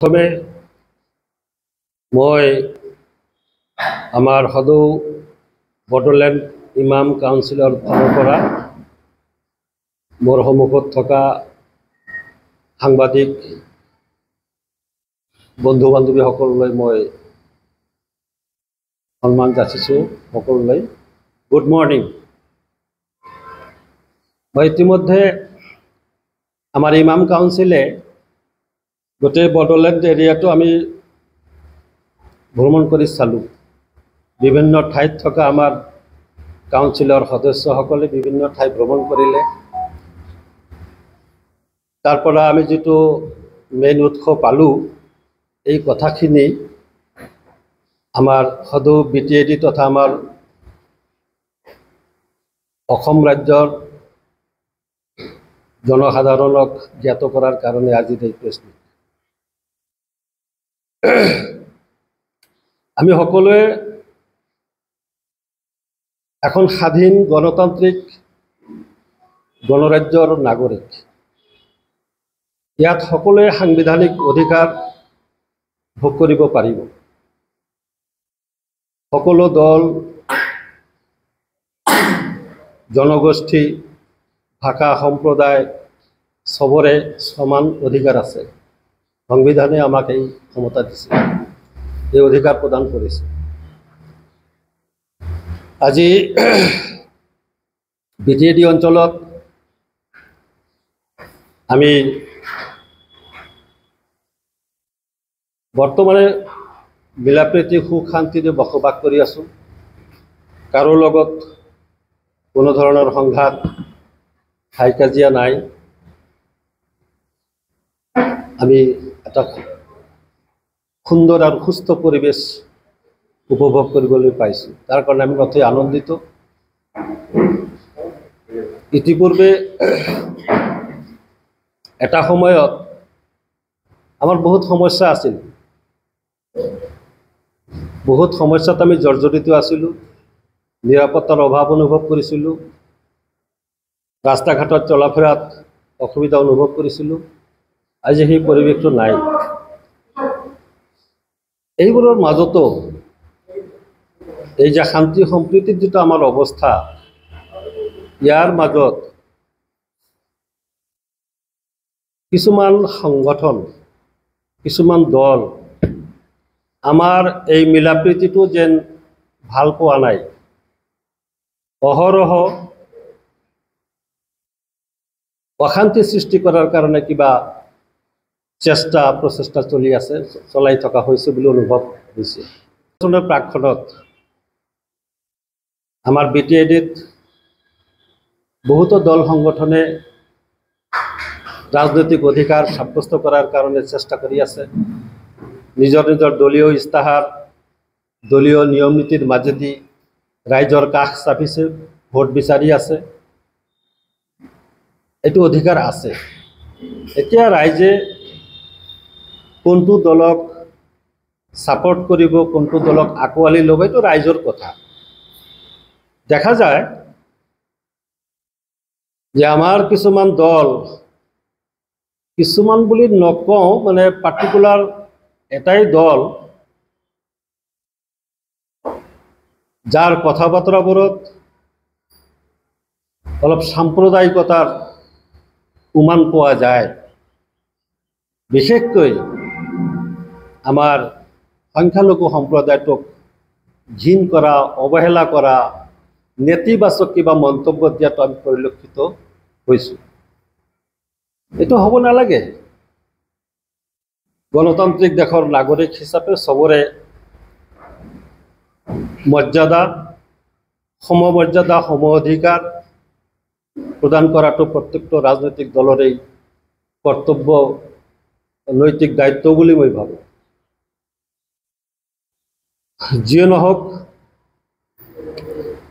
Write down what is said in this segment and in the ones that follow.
প্ৰথমে মই আমাৰ সদৌ বড়োলেণ্ড ইমাম কাউন্সিলৰ ফালৰ পৰা মোৰ সন্মুখত থকা সাংবাদিক বন্ধু বান্ধৱীসকললৈ মই সন্মান যাচিছোঁ। সকলোলৈ গুড মৰ্নিং। মই ইতিমধ্যে আমাৰ ইমাম কাউন্সিলে গোটেই বড়োলেণ্ড এৰিয়াটো আমি ভ্ৰমণ কৰি চালোঁ। বিভিন্ন ঠাইত থকা আমাৰ কাউন্সিলৰ সদস্যসকলে বিভিন্ন ঠাই ভ্ৰমণ কৰিলে। তাৰ পৰা আমি যিটো মেইন উৎস পালোঁ, এই কথাখিনি আমাৰ সদৌ BTAD তথা আমাৰ অসম ৰাজ্যৰ জনসাধাৰণক জ্ঞাত কৰাৰ কাৰণে আজিৰ এই প্ৰেছ মিট। আমি সকলোৱে এখন স্বাধীন গণতান্ত্ৰিক গণৰাজ্যৰ নাগৰিক। ইয়াত সকলোৱে সাংবিধানিক অধিকাৰ ভোগ কৰিব পাৰিব। সকলো দল, জনগোষ্ঠী, ভাষা, সম্প্ৰদায় সবৰে সমান অধিকাৰ আছে। সংবিধানে আমাক এই ক্ষমতা দিছে, এই অধিকাৰ প্ৰদান কৰিছে। আজি BTAD অঞ্চলত আমি বৰ্তমানে মিলাপ্ৰীতি সুখ শান্তিৰে বসবাস কৰি আছোঁ। কাৰো লগত কোনো ধৰণৰ সংঘাত হাই কাজিয়া নাই। আমি এটা সুন্দৰ আৰু সুস্থ পৰিৱেশ উপভোগ কৰিবলৈ পাইছোঁ। তাৰ কাৰণে আমি অতি আনন্দিত। ইতিপূৰ্বে এটা সময়ত আমাৰ বহুত সমস্যা আছিল, বহুত সমস্যাত আমি জৰ্জৰিত আছিলোঁ, নিৰাপত্তাৰ অভাৱ অনুভৱ কৰিছিলোঁ, ৰাস্তা ঘাটত চলাফেৰাত অসুবিধা অনুভৱ কৰিছিলোঁ। আজি সেই পৰিৱেশটো নাই। এইবোৰৰ মাজতো এই যে শান্তি সম্প্ৰীতিৰ যিটো আমাৰ অৱস্থা, ইয়াৰ মাজত কিছুমান সংগঠন, কিছুমান দল আমাৰ এই মিলাপ্ৰীতিটো যেন ভাল পোৱা নাই। অহৰহ অশান্তি সৃষ্টি কৰাৰ কাৰণে কিবা প্ৰচেষ্টা চলাই থকা হৈছে বুলি অনুভৱ হৈছে। প্ৰাকখনত আমাৰ BTADত বহুতো দল সংগঠনে ৰাজনৈতিক অধিকাৰ সাব্যস্ত কৰাৰ কাৰণে চেষ্টা কৰি আছে। নিজৰ নিজৰ দলীয় ইস্তাহাৰ, দলীয় নিয়ম নীতিৰ মাজেদি ৰাইজৰ কাষ চাপিছে, ভোট বিচাৰি আছে। এইটো অধিকাৰ আছে। এতিয়া ৰাইজে কোনটো দলক ছাপোৰ্ট কৰিব, কোনটো দলক আঁকোৱালি ল'ব, এইটো ৰাইজৰ কথা। দেখা যায় যে আমাৰ কিছুমান দল, কিছুমান বুলি নকওঁ, মানে পাৰ্টিকুলাৰ এটাই দল, যাৰ কথা বতৰাবোৰত অলপ সাম্প্ৰদায়িকতাৰ উমান পোৱা যায়। বিশেষকৈ আমাৰ সংখ্যালঘু সম্প্ৰদায়টোক ঘিণ কৰা, অৱহেলা কৰা, নেতিবাচক কিবা মন্তব্য দিয়াটো আমি পৰিলক্ষিত হৈছোঁ। এইটো হ'ব নালাগে। গণতান্ত্ৰিক দেশৰ নাগৰিক হিচাপে সবৰে মৰ্যাদা, সমমৰ্যাদা, সম অধিকাৰ প্ৰদান কৰাটো প্ৰত্যেকটো ৰাজনৈতিক দলৰেই কৰ্তব্য, নৈতিক দায়িত্ব বুলি মই ভাবোঁ। যিয়ে নহওক,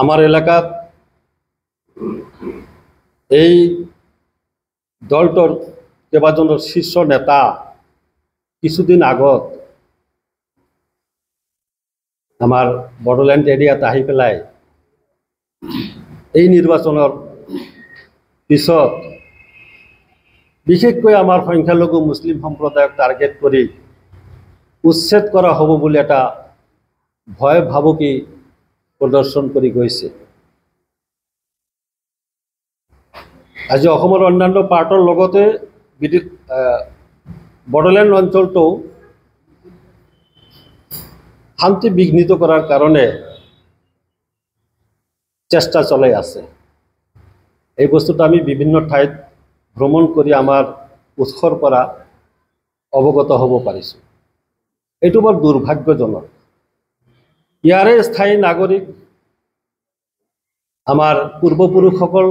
আমাৰ এলেকাত এই দলটোৰ কেইবাজনো শীৰ্ষ নেতা কিছুদিন আগত আমাৰ বড়োলেণ্ড এৰিয়াত আহি পেলাই এই নিৰ্বাচনৰ পিছত বিশেষকৈ আমাৰ সংখ্যালঘু মুছলিম সম্প্ৰদায়ক টাৰ্গেট কৰি উচ্ছেদ কৰা হ'ব বুলি এটা ভয় ভাবুকি প্ৰদৰ্শন কৰি গৈছে। আজি অসমৰ অন্যান্য পাৰ্টৰ লগতে বড়োলেণ্ড অঞ্চলটো শান্তি বিঘ্নিত কৰাৰ কাৰণে চেষ্টা চলাই আছে। এই বস্তুটো আমি বিভিন্ন ঠাইত ভ্ৰমণ কৰি আমাৰ উৎসৰ পৰা অৱগত হ'ব পাৰিছোঁ। এইটো বৰ দুৰ্ভাগ্যজনক। ইয়াৰে স্থায়ী নাগৰিক আমাৰ পূৰ্বপুৰুষসকল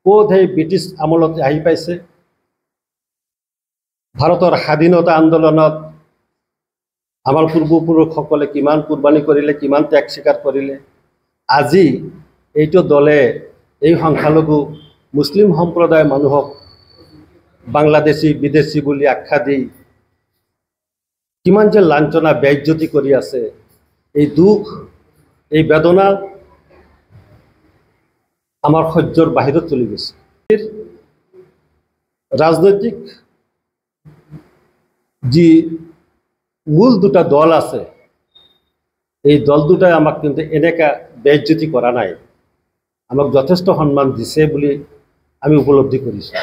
ক'ত সেই ব্ৰিটিছ আমলত আহি পাইছে। ভাৰতৰ স্বাধীনতা আন্দোলনত আমাৰ পূৰ্বপুৰুষসকলে কিমান কুৰ্বানী কৰিলে, কিমান ত্যাগ স্বীকাৰ কৰিলে। আজি এইটো দলে এই সংখ্যালঘু মুছলিম সম্প্ৰদায়ৰ মানুহক বাংলাদেশী বিদেশী বুলি আখ্যা দি কিমান যে লাঞ্ছনা বেইজ্জতি কৰি আছে। এই দুখ, এই বেদনা আমাৰ সহ্যৰ বাহিৰত চলি গৈছে। ৰাজনৈতিক যি মূল দুটা দল আছে, এই দল দুটাই আমাক কিন্তু এনেকা বেইজ্জতি কৰা নাই, আমাক যথেষ্ট সন্মান দিছে বুলি আমি উপলব্ধি কৰিছোঁ।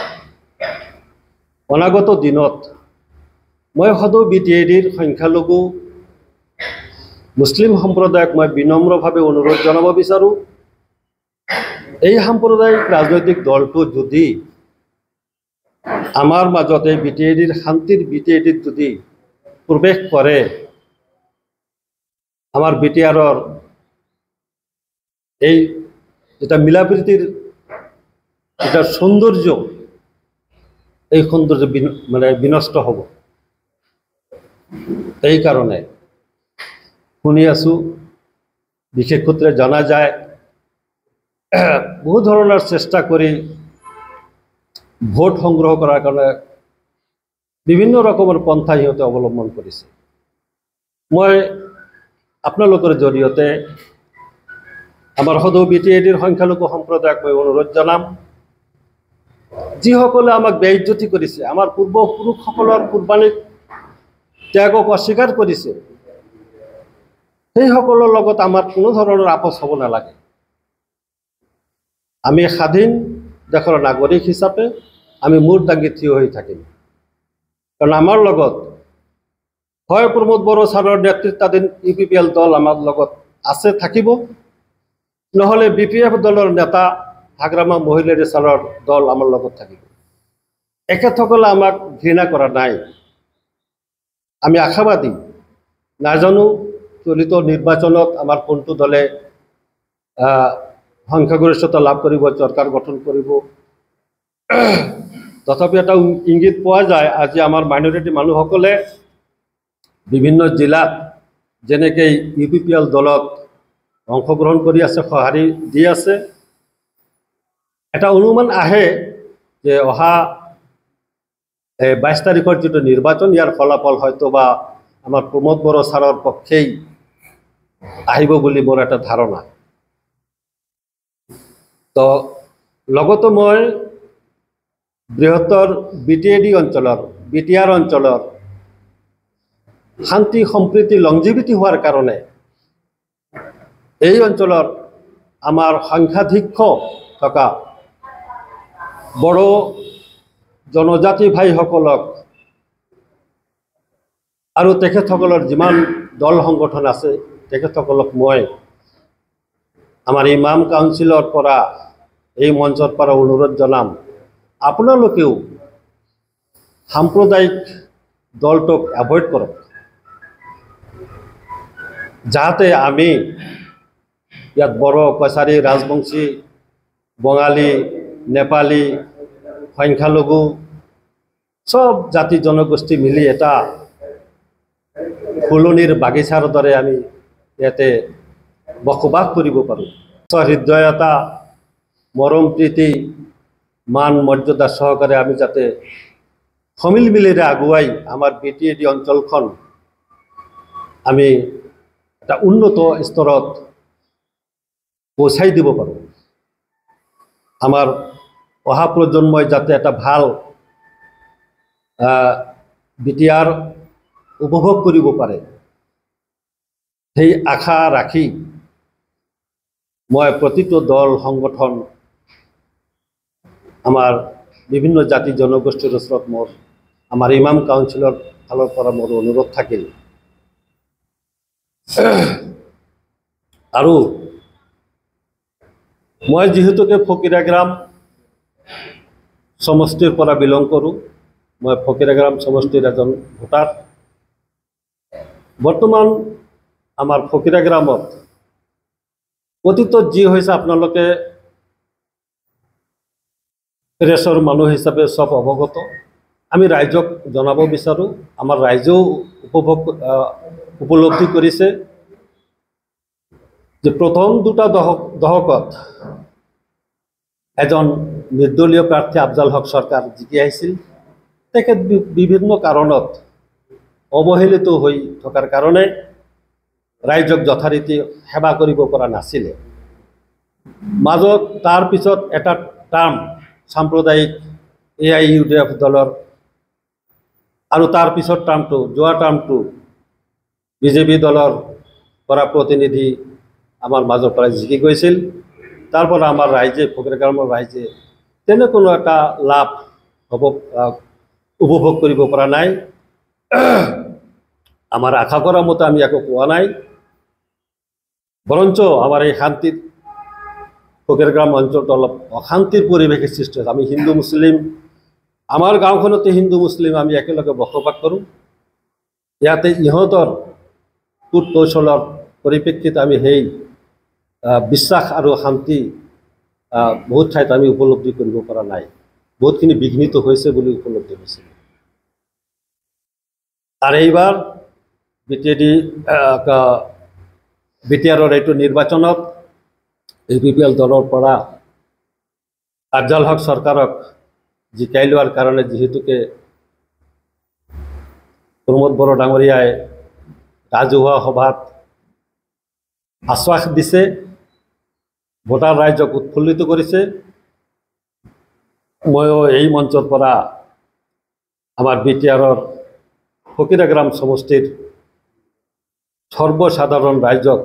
অনাগত দিনত মই সদৌ BTADৰ সংখ্যালঘু মুছলিম সম্প্ৰদায়ক মই বিনম্ৰভাৱে অনুৰোধ জনাব বিচাৰোঁ, এই সাম্প্ৰদায়িক ৰাজনৈতিক দলটো যদি আমাৰ মাজত এই BTADৰ শান্তিৰ BTADত যদি প্ৰৱেশ কৰে, আমাৰ BTRৰ এই যেটা মিলাপ্ৰীতিৰ এটা সৌন্দৰ্য, এই সৌন্দৰ্য মানে বিনষ্ট হ'ব। এই কাৰণে শুনি আছোঁ, বিশেষ সূত্ৰে জনা যায় বহু ধৰণৰ চেষ্টা কৰি ভোট সংগ্ৰহ কৰাৰ কাৰণে বিভিন্ন ৰকমৰ পন্থা সিহঁতে অৱলম্বন কৰিছে। মই আপোনালোকৰ জৰিয়তে আমাৰ সদৌ BTADৰ সংখ্যালঘু সম্প্ৰদায়ক মই অনুৰোধ জনাম, যিসকলে আমাক বেইজ্জতি কৰিছে, আমাৰ পূৰ্বপুৰুষসকলৰ কুৰ্বানীক ত্যাগক অস্বীকাৰ কৰিছে, সেইসকলৰ লগত আমাৰ কোনো ধৰণৰ আপোচ হ'ব নালাগে। আমি স্বাধীন দেশৰ নাগৰিক হিচাপে আমি মূৰ দাঙি থিয় হৈ থাকিম। কাৰণ আমাৰ লগত হয় প্ৰমোদ বড়ো ছাৰৰ নেতৃত্বাধীন UPPL দল আমাৰ লগত আছে, থাকিব, নহ'লে BPF দলৰ নেতা হাগ্ৰামা মহিলাৰী ছাৰৰ দল আমাৰ লগত থাকিব। এখেতসকলে আমাক ঘৃণা কৰা নাই। আমি আশাবাদী, নাজানো চলিত নিৰ্বাচনত আমাৰ কোনটো দলে সংখ্যাগৰিষ্ঠতা লাভ কৰিব, চৰকাৰ গঠন কৰিব। তথাপি এটা ইংগিত পোৱা যায়, আজি আমাৰ মাইনৰিটি মানুহসকলে বিভিন্ন জিলাত যেনেকৈ UPPL দলত অংশগ্ৰহণ কৰি আছে, সঁহাৰি দি আছে। এটা অনুমান আহে যে অহা 22 তাৰিখৰ যিটো নিৰ্বাচন, ইয়াৰ ফলাফল হয়তো বা আমাৰ প্ৰমোদ বড়ো ছাৰৰ পক্ষেই আহিব বুলি মোৰ এটা ধাৰণা। তো লগতো মই বৃহত্তৰ BTAD অঞ্চলৰ, BTR অঞ্চলৰ শান্তি সম্প্ৰীতি লংজিভিটি হোৱাৰ কাৰণে এই অঞ্চলৰ আমাৰ সংখ্যাধিক্য থকা বড়ো জনজাতি ভাইসকলক আৰু তেখেতসকলৰ যিমান দল সংগঠন আছে, তেখেতসকলক মই আমাৰ ইমাম কাউন্সিলৰ পৰা, এই মঞ্চৰ পৰা অনুৰোধ জনাম, আপোনালোকেও সাম্প্ৰদায়িক দলটোক এভইড কৰক, যাতে আমি ইয়াত বড়ো, কছাৰী, ৰাজবংশী, বঙালী, নেপালী, সংখ্যালঘু সব জাতি জনগোষ্ঠী মিলি এটা ফুলনিৰ বাগিচাৰ দৰে আমি ইয়াতে বসবাস কৰিব পাৰোঁ। হৃদয়তা, মৰম প্ৰীতি, মান মৰ্যাদা সহকাৰে আমি যাতে সমিল মিলেৰে আগুৱাই আমাৰ BTAD অঞ্চলখন আমি এটা উন্নত স্তৰত পৌঁছাই দিব পাৰোঁ। আমাৰ অহা প্ৰজন্মই যাতে এটা ভাল BTR উপভোগ কৰিব পাৰে সেই আশা ৰাখি মই প্ৰতিটো দল সংগঠন আমাৰ বিভিন্ন জাতি জনগোষ্ঠীৰ ওচৰত মোৰ আমাৰ ইমাম কাউন্সিলৰ ফালৰ পৰা মোৰ অনুৰোধ থাকিল আৰু মই যিহেতুকে ফকিৰাগ্ৰাম সমষ্টিৰ পৰা বিলং কৰোঁ মই ফকিৰাগ্ৰাম সমষ্টিৰ এজন ভোটাৰ বৰ্তমান আমাৰ ফকিৰাগ্ৰামত অতীতত যি হৈছে আপোনালোকে প্ৰেছৰ মানুহ হিচাপে সব অৱগত আমি ৰাইজক জনাব বিচাৰোঁ আমাৰ ৰাইজেও উপলব্ধি কৰিছে যে প্ৰথম দুটা দশকত এজন নিৰ্দলীয় প্ৰাৰ্থী আফজাল হক চৰকাৰ জিকি আহিছিল তেখেত বিভিন্ন কাৰণত অৱহেলিত হৈ থকাৰ কাৰণে ৰাইজক যথাৰীতি সেৱা কৰিব পৰা নাছিলে মাজত তাৰ পিছত এটা টাৰ্ম সাম্প্ৰদায়িক AIUDF দলৰ আৰু তাৰ পিছত টাৰ্মটো যোৱা টাৰ্মটো বিজেপি দলৰ পৰা প্ৰতিনিধি আমাৰ মাজৰ পৰা জিকি গৈছিল তাৰ পৰা আমাৰ ৰাইজে ফকিৰাগ্ৰামৰ ৰাইজে তেনে কোনো এটা লাভ উপভোগ কৰিব পৰা নাই আমাৰ আশা কৰা মতে আমি একো পোৱা নাই বৰঞ্চ আমাৰ এই শান্তিৰ ফকিৰাগ্ৰাম অঞ্চলটো অলপ অশান্তিৰ পৰিৱেশৰ সৃষ্টি হৈছে আমি হিন্দু মুছলিম আমাৰ গাঁওখনতে হিন্দু মুছলিম আমি একেলগে বসবাস কৰোঁ ইয়াতে ইহঁতৰ কূট কৌশলৰ পৰিপ্ৰেক্ষিত আমি সেই বিশ্বাস আৰু শান্তি বহুত ঠাইত আমি উপলব্ধি কৰিব পৰা নাই বহুতখিনি বিঘ্নিত হৈছে বুলি উপলব্ধি হৈছে আৰু এইবাৰ বিটিআৰৰ এইটো নিৰ্বাচনত APPL দলৰ পৰা আফজাল হক চৰকাৰক জিকাই লোৱাৰ কাৰণে যিহেতুকে প্ৰমোদ বড়ো ডাঙৰীয়াই ৰাজহুৱা সভাত আশ্বাস দিছে ভোটাৰ ৰাইজক উৎফুল্লিত কৰিছে ময়ো এই মঞ্চৰ পৰা আমাৰ বিটিআৰৰ ফকিৰাগ্ৰাম সমষ্টিৰ সৰ্বসাধাৰণ ৰাইজক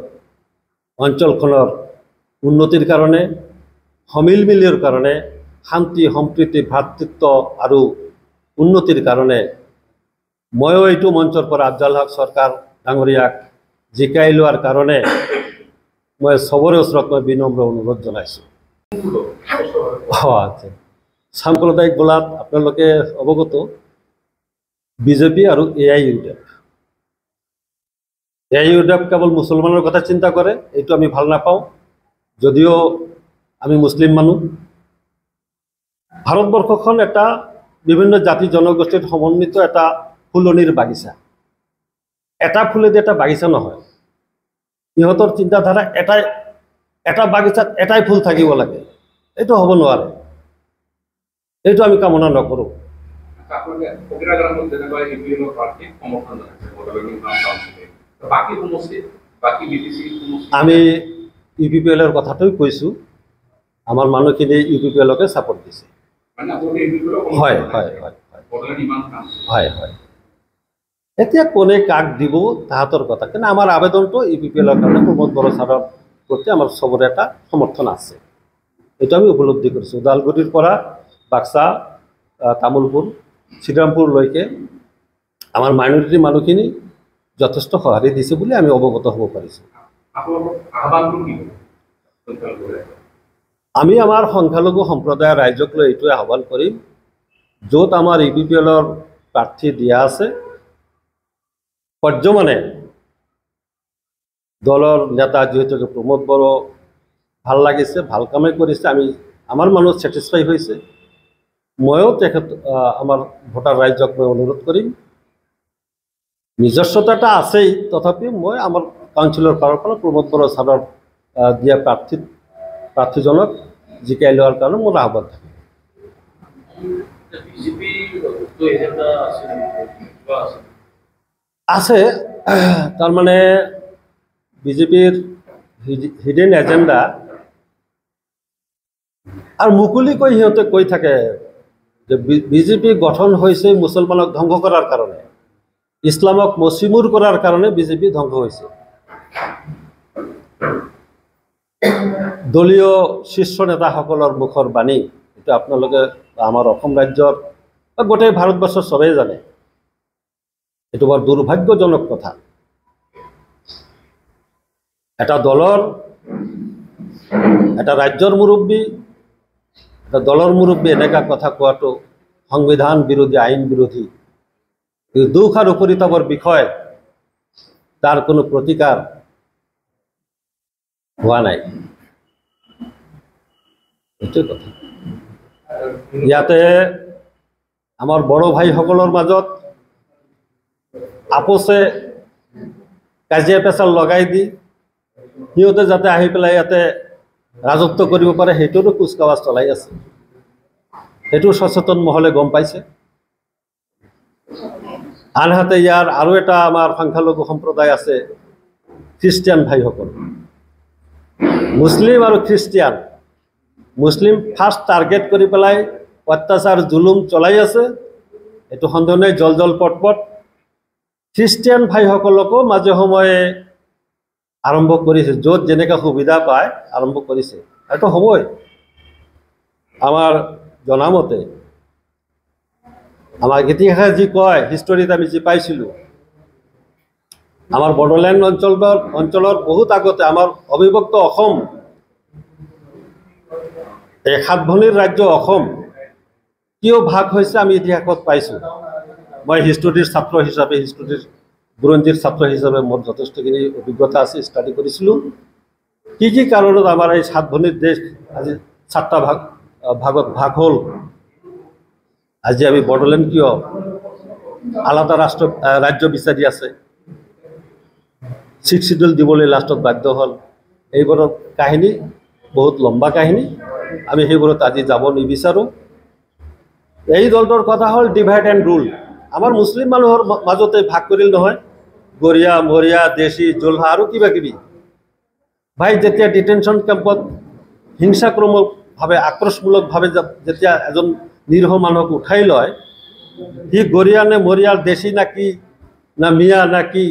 অঞ্চলখনৰ উন্নতিৰ কাৰণে সমিলমিলৰ কাৰণে শান্তি সম্প্ৰীতি ভাতৃত্ব আৰু উন্নতিৰ কাৰণে ময়ো এইটো মঞ্চৰ পৰা আফজাল হক চৰকাৰ ডাঙৰীয়াক জিকাই লোৱাৰ কাৰণে মই সবৰে ওচৰত মই বিনম্ৰ অনুৰোধ জনাইছোঁ আচ্ছা সাম্প্ৰদায়িক বোলাত আপোনালোকে অৱগত বিজেপি আৰু AIUDF কেৱল মুছলমানৰ কথা চিন্তা কৰে এইটো আমি ভাল নাপাওঁ যদিও আমি মুছলিম মানুহ ভাৰতবৰ্ষখন এটা বিভিন্ন জাতি জনগোষ্ঠীৰ সমন্বিত এটা ফুলনিৰ বাগিচা এটা ফুলেদি এটা বাগিচা নহয় ইহঁতৰ চিন্তাধাৰা এটা বাগিচাত এটাই ফুল থাকিব লাগে এইটো হ'ব নোৱাৰে এইটো আমি কামনা নকৰোঁ আমি UPPLৰ কথাটোই কৈছোঁ আমাৰ মানুহখিনি UPPLকে ছাপোৰ্ট দিছে হয় হয় হয় হয় হয় এতিয়া কোনে কাক দিব তাহাঁতৰ কথা কিন্তু আমাৰ আবেদনটো UPPLৰ কাৰণে প্ৰমোদ বড়ো ছাৰৰ প্ৰতি আমাৰ সবৰে এটা সমৰ্থন আছে এইটো আমি উপলব্ধি কৰিছোঁ ওদালগুৰিৰ পৰা বাক্সা তামোলপুৰ শ্ৰীৰামপুৰলৈকে আমাৰ মাইনৰিটি মানুহখিনি যথেষ্ট সঁহাৰি দিছে বুলি আমি অৱগত হ'ব পাৰিছোঁ আমি আমাৰ সংখ্যালঘু সম্প্ৰদায়ৰ ৰাইজক লৈ এইটোৱে আহ্বান কৰিম য'ত আমাৰ UPPLৰ প্ৰাৰ্থী দিয়া আছে পৰ্যমানে দলৰ নেতা যিহেতুকে প্ৰমোদ বড়ো ভাল লাগিছে ভাল কামেই কৰিছে আমি আমাৰ মানুহ ছেটিছফাই হৈছে ময়ো তেখেত আমাৰ ভোটাৰ ৰাইজক মই অনুৰোধ কৰিম নিজস্বতা এটা আছেই তথাপিও মই আমাৰ কাউন্সিলৰ ফালৰ পৰা প্ৰমোদ বড়ো ছাৰৰ দিয়া প্ৰাৰ্থীজনক জিকাই লোৱাৰ কাৰণে মোৰ আহ্বান থাকে আছে তাৰমানে বিজেপিৰ হিডেন এজেণ্ডা আৰু মুকলিকৈ সিহঁতে কৈ থাকে যে বিজেপি গঠন হৈছে মুছলমানক ধ্বংস কৰাৰ কাৰণে ইছলামক মচিমুৰ কৰাৰ কাৰণে বিজেপি ধ্বংস হৈছে। দলীয় শীৰ্ষ নেতাসকলৰ মুখৰ বাণী, এইটো আপোনালোকে আমাৰ অসম ৰাজ্যৰ বা গোটেই ভাৰতবৰ্ষৰ চবেই জানে। এইটো বৰ দুৰ্ভাগ্যজনক কথা। এটা দলৰ, এটা ৰাজ্যৰ মুৰব্বী, এটা দলৰ মুৰব্বী এনেকুৱা কথা কোৱাটো সংবিধান বিৰোধী, আইন বিৰোধী। দুখ আৰু পৰিতাপৰ বিষয়, তাৰ কোনো প্ৰতিকাৰ হোৱা নাই। এইটোৱে কথা। ইয়াতে আমাৰ বড় ভাইসকলৰ মাজত আপোচে কাজিয়া পেচাল লগাই দি সিহঁতে যাতে আহি পেলাই ইয়াতে ৰাজত্ব কৰিব পাৰে, সেইটোৰো কুচকাৱাজ চলাই আছে। সেইটো সচেতন মহলে গম পাইছে। আনহাতে ইয়াৰ আৰু এটা আমাৰ সংখ্যালঘু সম্প্ৰদায় আছে, খ্ৰীষ্টিয়ান ভাইসকল। মুছলিম আৰু খ্ৰীষ্টিয়ান, মুছলিম ফাৰ্ষ্ট টাৰ্গেট কৰি পেলাই অত্যাচাৰ জুলুম চলাই আছে। এইটো সন্দেহ নাই, জল জল পট পট। খ্ৰীষ্টিয়ান ভাইসকলকো মাজে সময়ে আৰম্ভ কৰিছে, য'ত যেনেকৈ সুবিধা পায় আৰম্ভ কৰিছে। এইটো হ'বই। আমাৰ জনামতে আমাৰ ইতিহাসে যি কয়, হিষ্টৰীত আমি যি পাইছিলোঁ, আমাৰ বড়োলেণ্ড অঞ্চলৰ বহুত আগতে আমাৰ অবিভক্ত অসম, এই সাত ভনীৰ ৰাজ্য অসম কিয় ভাগ হৈছে আমি ইতিহাসত পাইছোঁ। মই হিষ্টৰীৰ ছাত্ৰ হিচাপে, হিষ্টৰীৰ বুৰঞ্জীৰ ছাত্ৰ হিচাপে মোৰ যথেষ্টখিনি অভিজ্ঞতা আছে, ষ্টাডি কৰিছিলোঁ। কি কি কাৰণত আমাৰ এই সাত ভনীৰ দেশ আজি 7টা ভাগত ভাগ হ'ল। আজি আমি বড়োলেণ্ড কিয় আলাদা ৰাজ্য বিচাৰি আছে, 6 শিডিউল দিবলৈ লাষ্টত বাধ্য হ'ল। এইবোৰৰ কাহিনী বহুত লম্বা কাহিনী, আমি সেইবোৰত আজি যাব নিবিচাৰোঁ। এই দলটোৰ কথা হ'ল ডিভাইড এণ্ড ৰুল। আমাৰ মুছলিম মানুহৰ মাজতে ভাগ কৰিল নহয়, গৰিয়া, মৰিয়া, দেশী, জোলহা আৰু কিবা কিবি। ভাই, যেতিয়া ডিটেনশ্যন কেম্পত হিংসাক্ৰমকভাৱে, আক্ৰোশমূলকভাৱে যেতিয়া এজন নিৰীহ মানুহক উঠাই লয়, সি গৰিয়া নে মৰিয়াৰ, দেশী না কি, না মিয়া না কি,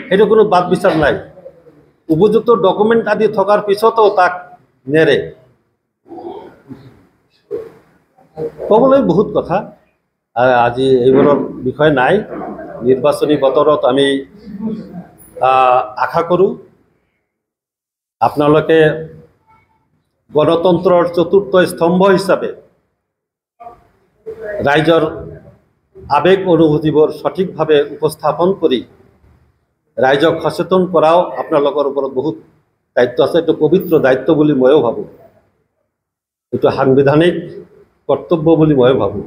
সেইটো কোনো বাদ বিচাৰ নাই। উপযুক্ত ডকুমেণ্ট আদি থকাৰ পিছতো তাক নেৰে। ক'বলৈ বহুত কথা, আজি এইবোৰৰ বিষয় নাই। নিৰ্বাচনী বতৰত আমি আশা কৰোঁ আপোনালোকে গণতন্ত্ৰৰ চতুৰ্থ স্তম্ভ হিচাপে ৰাইজৰ আৱেগ অনুভূতিবোৰ সঠিকভাৱে উপস্থাপন কৰি ৰাইজক সচেতন কৰাও আপোনালোকৰ ওপৰত বহুত দায়িত্ব আছে। এইটো পবিত্ৰ দায়িত্ব বুলি ময়ো ভাবোঁ, এইটো সাংবিধানিক কৰ্তব্য বুলি ময়ো ভাবোঁ।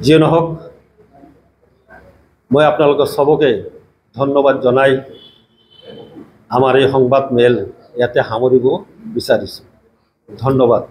যিয়ে নহওক, মই আপোনালোকৰ চবকে ধন্যবাদ জনাই আমাৰ এই সংবাদ মেল ইয়াতে সামৰিব বিচাৰিছোঁ। ধন্যবাদ।